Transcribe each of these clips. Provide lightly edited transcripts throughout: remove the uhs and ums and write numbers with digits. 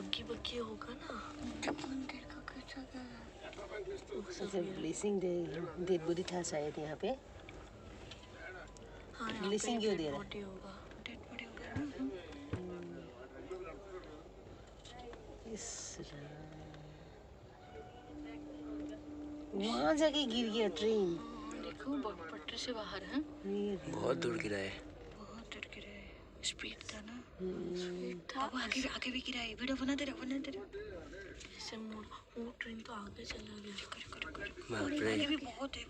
बग्गी बग्गी होगा ना। मंदिर का कैसा अच्छा ब्लेसिंग डेड बॉडी था शायद यहाँ पे। हाँ ब्लेसिंग क्यों दे रहा है? बॉडी होगा, डेड बॉडी होगा। वहाँ जाके गिर गया ट्रेन। देखो पटरी से बाहर है। बहुत दूर गिरा है। बहुत दूर गिरा है। स्पीड था ना। स्पीड था। अब आगे भी गिरा है। वीडियो बना दे रहा। ऐसे मोड़ वो ट्रेन तो आगे चला गया। आगे भी बहुत है।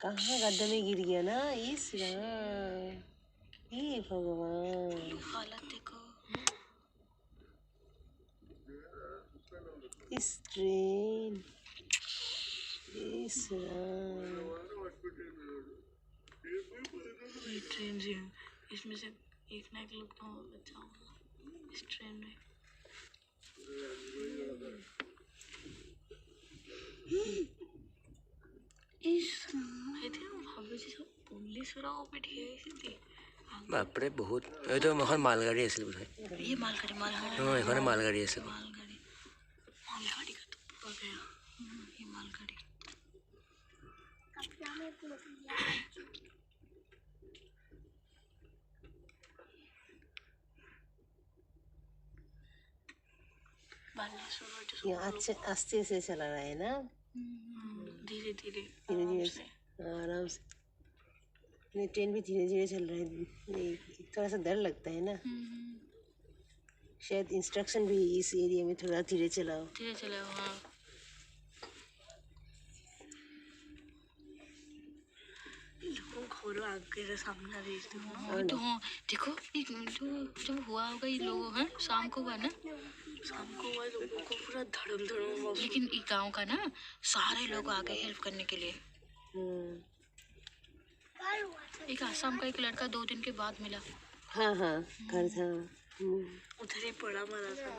कहाँ गड्ढे में गिर गया ना इस ये भगवान। हालत देखो इस ट्रेन ये ट्रेन से इसमें से एक ना एक लोग तो बचा होगा इस ट्रेन में। बाप रे बहुत ये तो এখন মালগাড়ী আছিল বোধ হয়। ये मालगाड़ी এখানে মালগাড়ী আছিল। मालगाड़ी का तो पूरा गया। ये मालगाड़ी ये आस्ते से चला रहा है ना। धीरे धीरे आराम से। ये ट्रेन भी धीरे धीरे चल रहा है। थोड़ा सा डर लगता है ना। शायद इंस्ट्रक्शन भी इस एरिया में थोड़ा धीरे चलाओ। हाँ। घोड़ों आगे सामने देखते हो। तो हाँ देखो तो जब हुआ होगा ये लोगों हैं शाम को हुआ ना। शाम को हुआ लोगों को पूरा धड़म लेकिन ये गांव का ना सारे लोग आ गए हेल्प करने के लिए। एक आसाम का एक लड़का 2 दिन के बाद मिला। हाँ घर था उधर ही पड़ा मरा था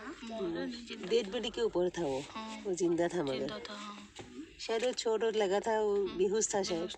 ना। डेड बॉडी के ऊपर था वो। वो जिंदा था मगर हाँ। शायद वो चोट लगा था। वो बेहोश था शायद।